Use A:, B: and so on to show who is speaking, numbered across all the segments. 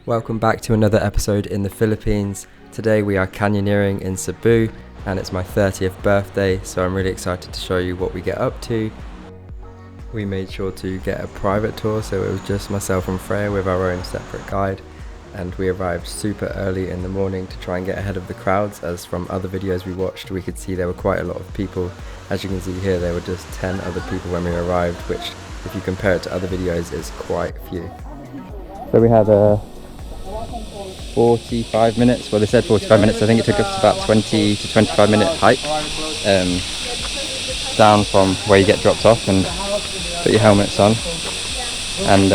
A: Welcome back to another episode in the Philippines. Today we are canyoneering in Cebu and it's my 30th birthday, so I'm really excited to show you what we get up to. We made sure to get a private tour, so it was just myself and Freya with our own separate guide, and we arrived super early in the morning to try and get ahead of the crowds, as from other videos we watched we could see there were quite a lot of people. As you can see here, there were just 10 other people when we arrived, which if you compare it to other videos is quite few. So we had 45 minutes, well they said 45 minutes, I think it took us about 20 to 25 minute hike down from where you get dropped off and put your helmets on, and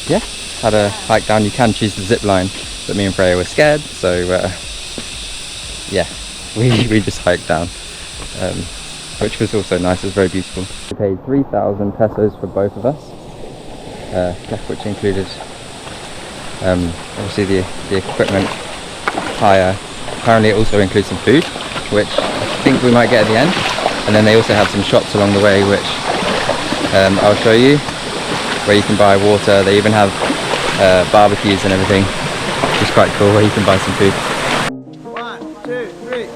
A: yeah, had a hike down. You can choose the zip line, but me and Freya were scared, so yeah, we just hiked down, which was also nice. It was very beautiful. We paid 3,000 pesos for both of us, which included obviously the equipment hire. Apparently it also includes some food, which I think we might get at the end, and then they also have some shops along the way, which I'll show you, where you can buy water. They even have barbecues and everything, which is quite cool, where you can buy some food.
B: 1, 2, 3.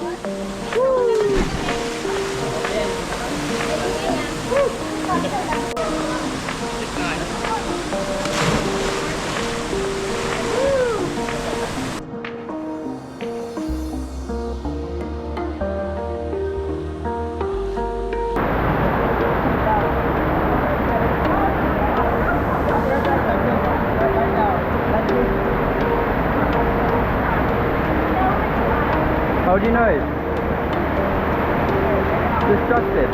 B: How do you know it? Just trust it.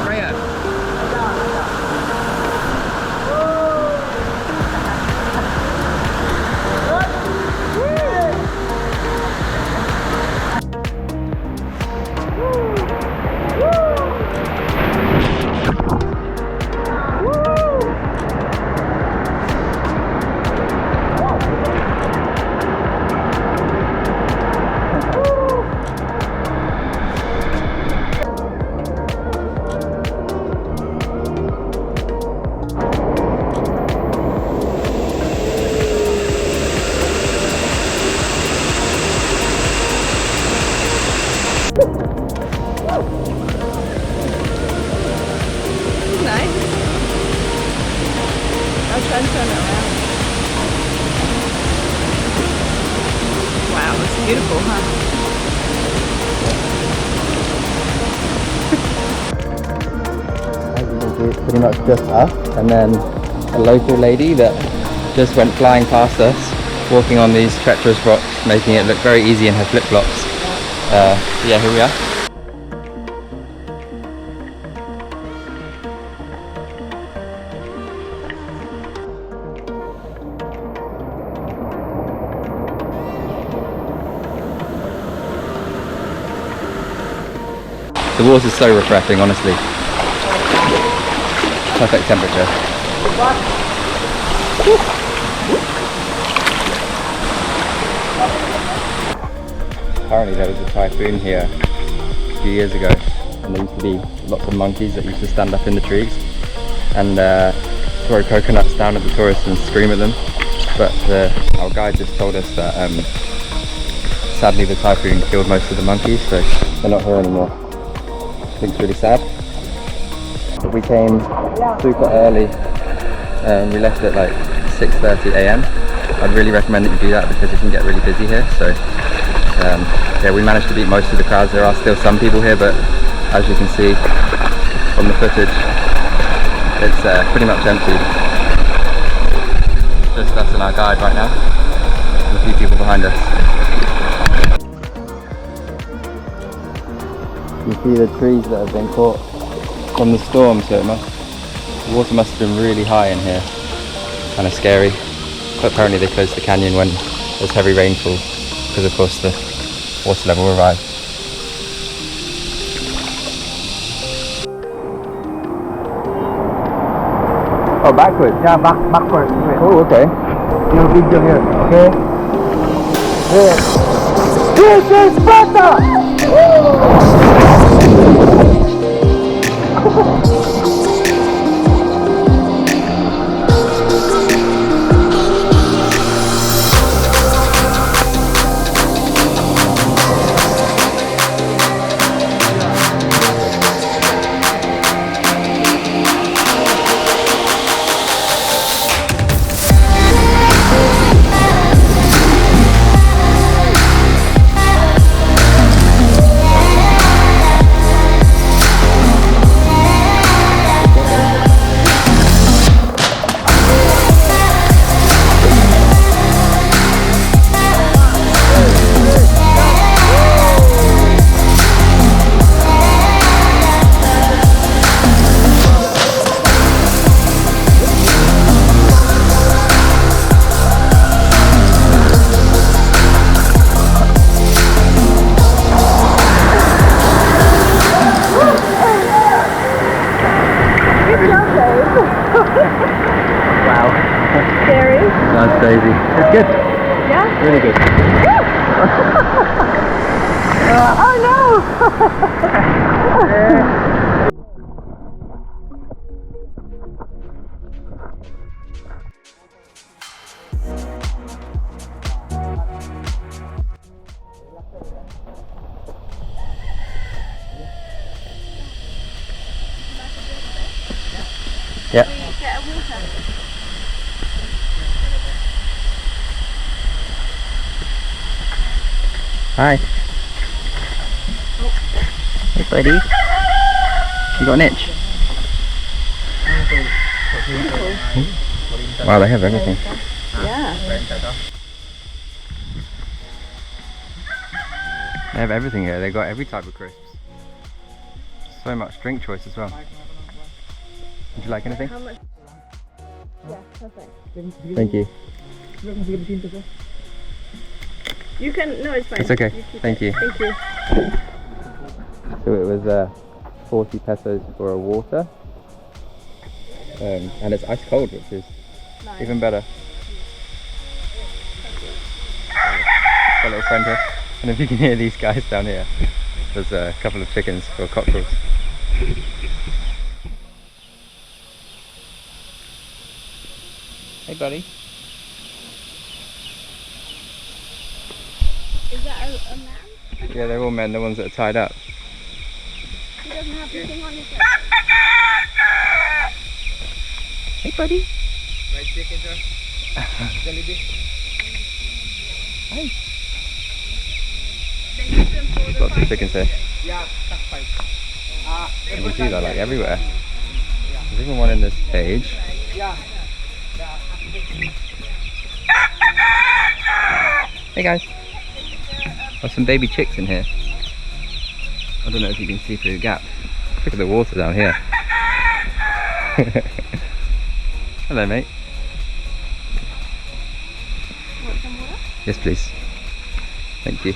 B: Freya.
C: Nice. I'll try and turn it around. Wow, it's beautiful, huh?
A: As you can see, it's pretty much just us and then a local lady that just went flying past us, walking on these treacherous rocks, making it look very easy in her flip-flops. Yeah, here we are. The water's so refreshing, honestly. Perfect temperature. Apparently there was a typhoon here a few years ago, and there used to be lots of monkeys that used to stand up in the trees and throw coconuts down at the tourists and scream at them. But our guide just told us that sadly the typhoon killed most of the monkeys, so they're not here anymore. I think it's really sad. We came super early, we left at like 6:30 AM. I'd really recommend that you do that because it can get really busy here. So yeah, we managed to beat most of the crowds. There are still some people here, but as you can see from the footage, it's pretty much empty. Just us and our guide right now, and a few people behind us. You see the trees that have been caught from the storm, so the water must have been really high in here. Kind of scary. But apparently they closed the canyon when there's heavy rainfall, because of course the water level will rise. Oh, backwards?
B: Yeah, backwards.
A: Oh, okay.
B: Your video here, okay? This is Sparta!
A: That's crazy. It's good.
C: Yeah?
A: Really good.
C: Oh no!
A: Yeah.
C: Get a water.
A: Hi. Hey buddy. You got an itch? Wow, they have everything.
C: Yeah.
A: They have everything here. They've got every type of crisps. So much drink choice as well. Would you like anything?
C: How much? Yeah, perfect.
A: Thank you.
C: You can, no, it's fine.
A: It's okay.
C: You keep
A: Thank
C: it.
A: you.
C: Thank you.
A: So it was 40 pesos for a water. And it's ice cold, which is
C: Nice.
A: even better. Got a little friend here. And if you can hear these guys down here, there's a couple of chickens or cockerels. Hey buddy.
C: Is that a man?
A: Yeah, they're all men, the ones that are tied up.
C: He doesn't have anything on his head.
A: Hey buddy.
B: Fried chicken, sir. Jollibee.
A: Hi.
C: They use them for
A: There's
C: the
A: lots of chickens here.
B: Yeah, that's fine.
A: You can see that like everywhere. There's even one in this cage.
B: Yeah.
A: Hey guys. There's some baby chicks in here. I don't know if you can see through the gap. Look at the water down here. Hello mate.
C: Want some water?
A: Yes please. Thank you.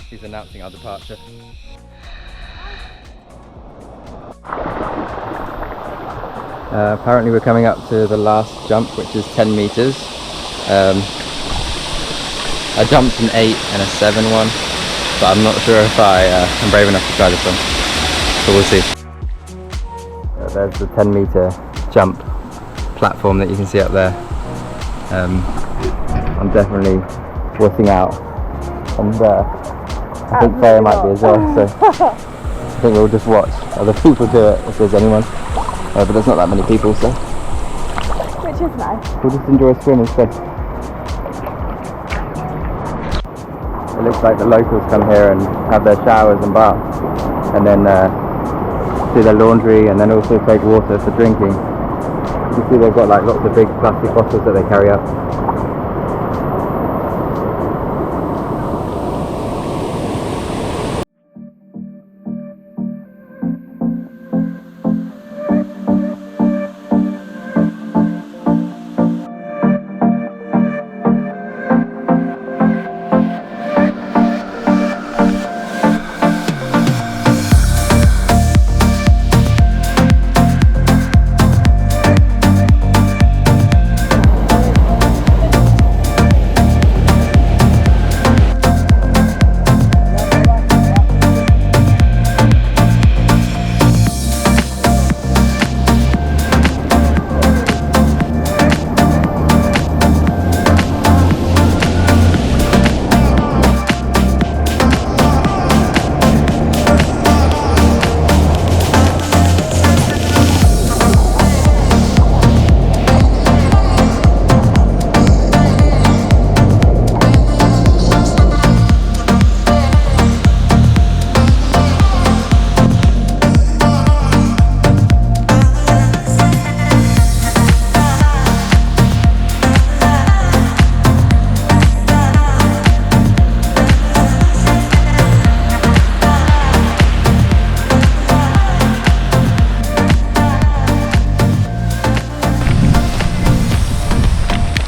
A: He's announcing our departure. Apparently we're coming up to the last jump, which is 10 meters. I jumped an 8 and a 7 one, but I'm not sure if I'm brave enough to try this one. So we'll see. There's the 10 meter jump platform that you can see up there. I'm definitely wussing out, and I think Freya might be as well, so I think we'll just watch other people do it if there's anyone, but there's not that many people, so
C: Which is nice.
A: we'll just enjoy a swim instead. It looks like the locals come here and have their showers and baths, and then do their laundry, and then also take water for drinking. You can see they've got like lots of big plastic bottles that they carry up.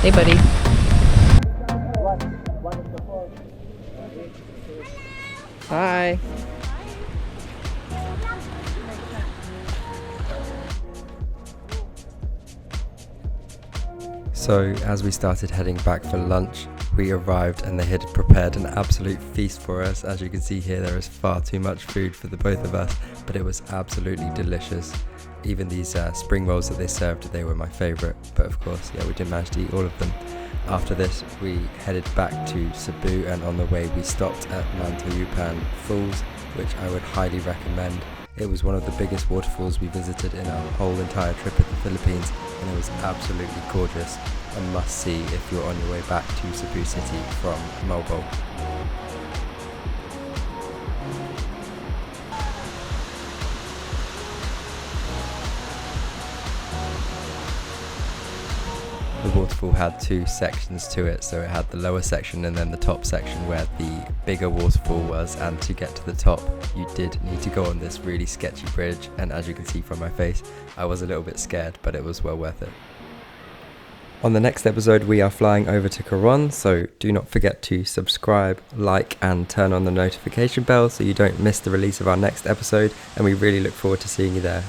A: Hey buddy. Hi. So as we started heading back for lunch, we arrived and they had prepared an absolute feast for us. As you can see here, there is far too much food for the both of us, but it was absolutely delicious. Even these spring rolls that they served, they were my favourite, but of course, yeah, we didn't manage to eat all of them. After this, we headed back to Cebu, and on the way we stopped at Mantayupan Falls, which I would highly recommend. It was one of the biggest waterfalls we visited in our whole entire trip in the Philippines, and it was absolutely gorgeous. A must-see if you're on your way back to Cebu City from Malbo. The waterfall had two sections to it, so it had the lower section and then the top section where the bigger waterfall was, and to get to the top you did need to go on this really sketchy bridge, and as you can see from my face, I was a little bit scared, but it was well worth it. On the next episode we are flying over to KAWASAN, so do not forget to subscribe, like and turn on the notification bell so you don't miss the release of our next episode, and we really look forward to seeing you there.